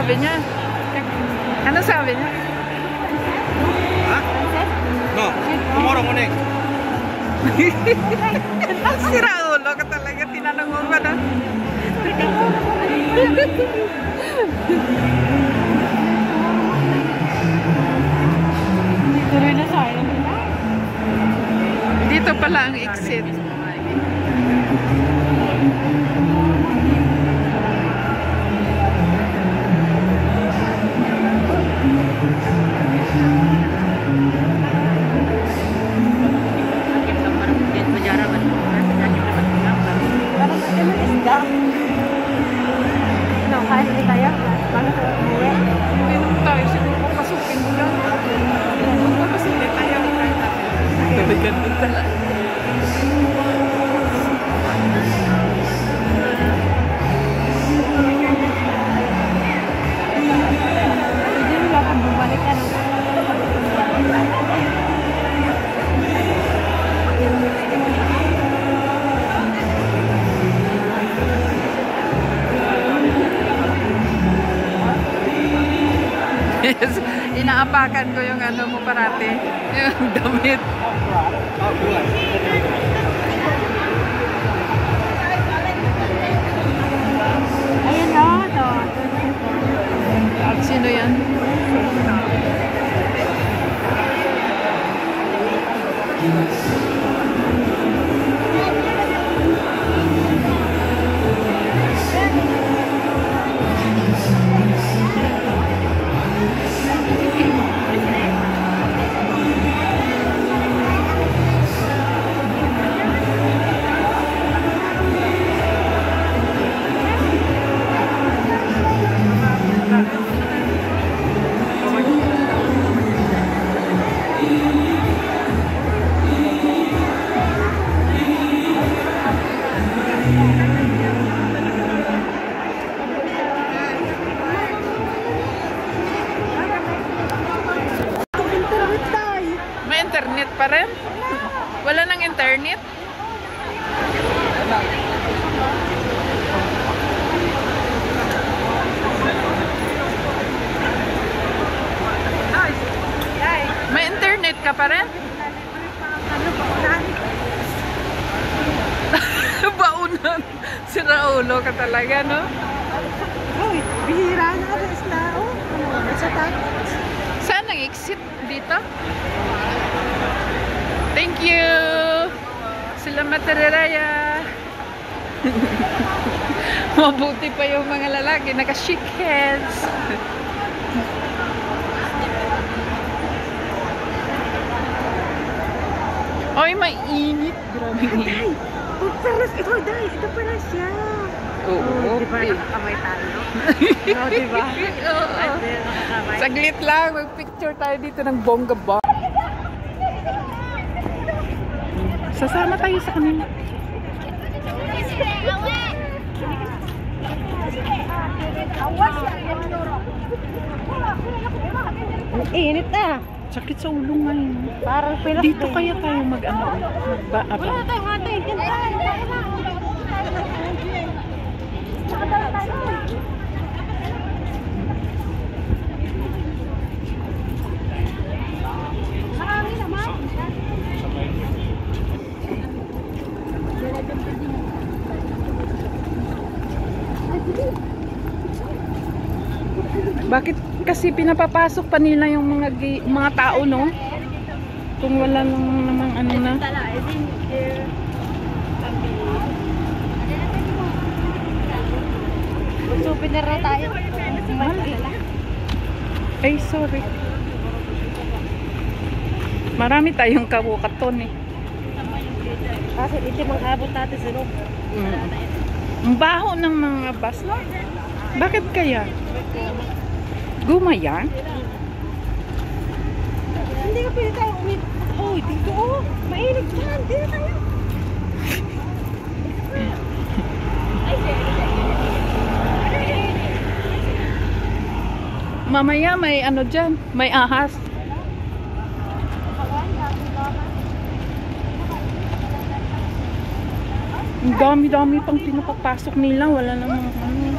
sabi niya? Ano sabi niya? Ha? No, tomorrow morning. Sira ulo ka talaga. Tinanong mo ba na? Tuloy na sayang. Dito pala ang exit. No, kain ulit tayo. Bago tayo umuwi. Hindi naman tayo. Siguro papasukin mo lang. Papasukin tayo. Talaga doon talaga. Hindi nila kung bumalik ka ng Yes, inaapakan ko yung ano mo parati. Yung damit. ayun o, ito. Sino yan? May internet pa rin? Wala nang internet? May internet ka pa rin? Baunan. Sira ulo ka talaga, no? Uy, bihira na rin sila. Oh, nasa tayo. Saan ang exit dito? Thank you! Salamat Raya. Mabuti pa yung mga lalaki. Naka-chic heads. Ay, mainit. Grabe init. Ito pala siya. Oo. Diba nakakamay tayo? Oo, diba? Oo. Saglit lang. Mag-picture tayo dito ng bongga ba. Sasama tayo sa kanila. Ang init na. Sakit sa ulo ngayon. Parang pilas. Dito kaya tayo mag-ano? Mag-baabang. Wala tayo hati. Marami naman. Bakit kasi pinapapasok pa nila yung mga tao, no? Kung wala namang ano na. Souvenir na tayo. Ay, sorry. Marami tayong kabukaton eh. Kasi ito mga abot natin sa loob. Ang baho ng mga bus, no? Bakit kaya? Guma yan? Hindi ka pwede tayo umit. Oh, dito oh. Mainit dyan. Dito tayo. Mamaya may ano dyan. May ahas. Ang dami-dami pang pinapapasok nila. Wala namang ano.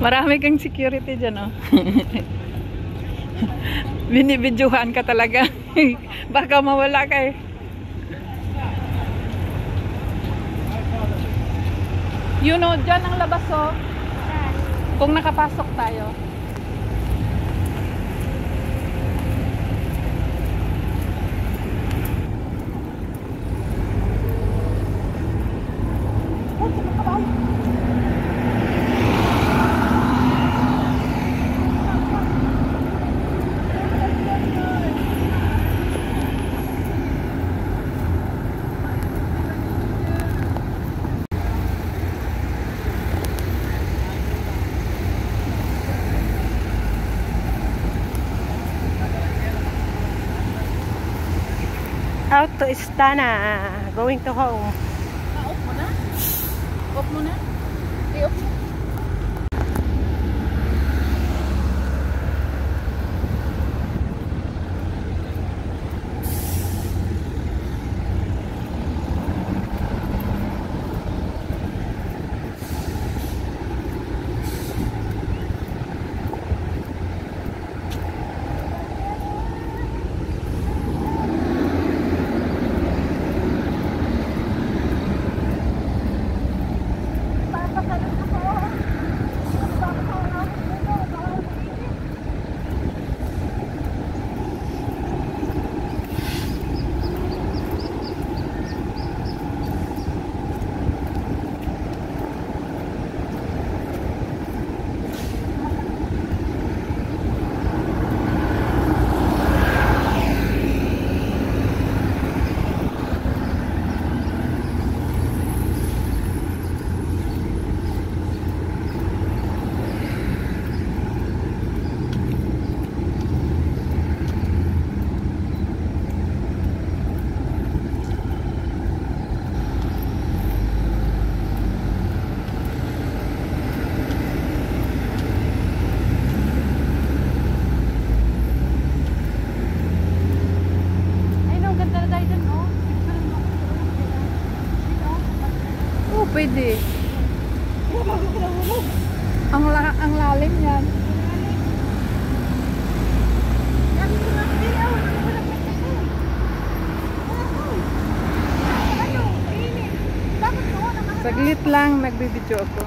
Marami kang security dyan, oh. Binibidyohan ka talaga. Baka mawala ka eh. You know, dyan ang labas, oh. Kung nakapasok tayo. Out to Istana. Going to home. Off mo na? Off mo na? I-off mo. Pwede. Ang lalim yan. Saglit lang, nagbibidyo ako.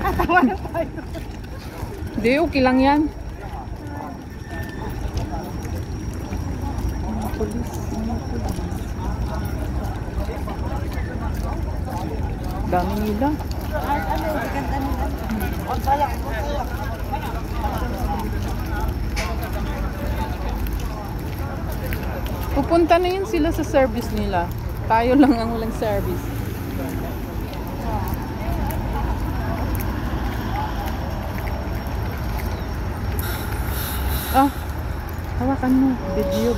Katawa na tayo. Hindi, okay lang yan. Pulis. Dami nila. Pupunta na yun sila sa service nila. Tayo lang ang walang service. Ah, hawakan mo. Video.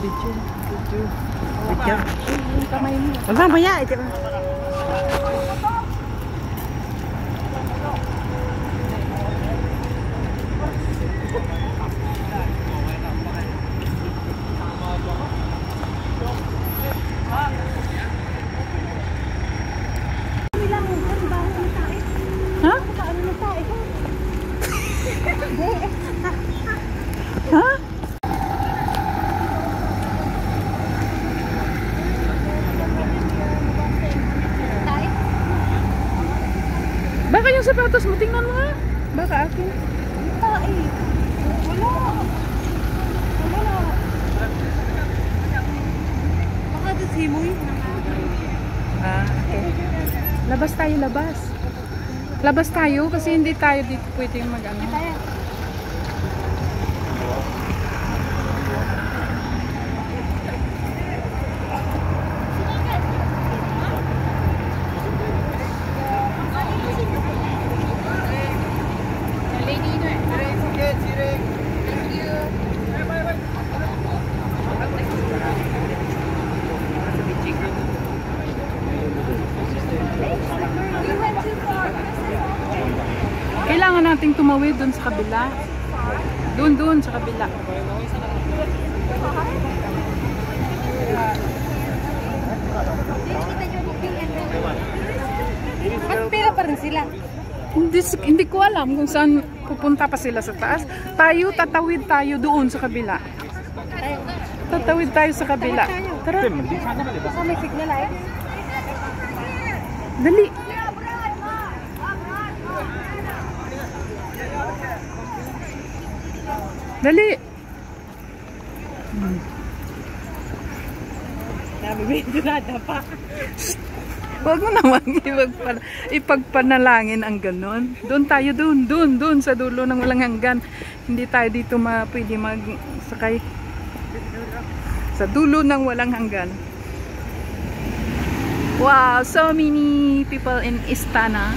Yung kamay mo. Mamaya. Ha? Ha? Baka yung sapatos mo, tingnan mo nga. Baka akin. Wala. Baka doon simoy. Ah, okay. Labas tayo, labas. Labas tayo kasi hindi tayo dito pwedeng mag-ano. Kailangan nating tumawid doon sa kabila. Doon sa kabila. Magpila pa rin sila. Hindi ko alam kung saan pupunta pa sila sa taas. Tatawid tayo doon sa kabila. Tatawid tayo sa kabila. Tara. Baka may signal ay. Dali. Dali. Nabibindurada pa. Huwag mo naman ipagpanalangin ang ganon. Doon tayo, doon sa dulo ng walang hanggan. Hindi tayo dito pwede magsakay. Sa dulo ng walang hanggan. Wow, so many people in Istana.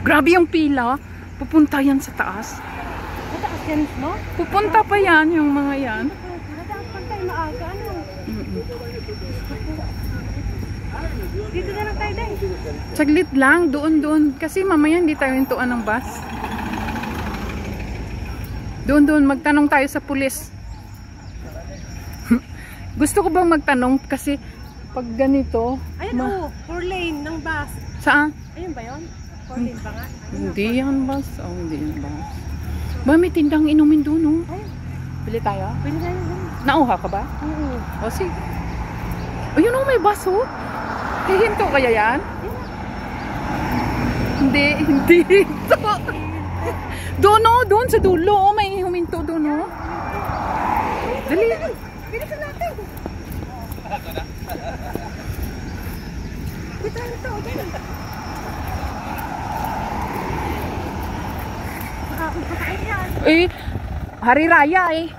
Grabe yung pila. Pupunta yan sa taas. Mataas yan, no? Pupunta pa yan, yung mga yan. Mataas pa tayo maaga, ano? Dito na lang tayo dahil. Saglit lang, doon. Kasi mamaya hindi tayo hintuan ng bus. Doon, magtanong tayo sa pulis. Gusto ko bang magtanong kasi pag ganito... Ayun, 4 lane ng bus. Saan? Ayun ba yun? 4 lane ba nga? Hindi yan bus. Oh, hindi yan bus. Ba, may tindang inumin doon, oh. Ayun. Bili tayo? Pwede tayo. Nauha ka ba? Oo. O, sige. Ayun, oh, may bus, oh. Hihinto kaya yan? Hindi hinto. Doon, oh, doon sa dulo, oh, may huminto doon, oh. Dali. Bilisan natin. Dito tayo ito. Eh, hari raya, eh.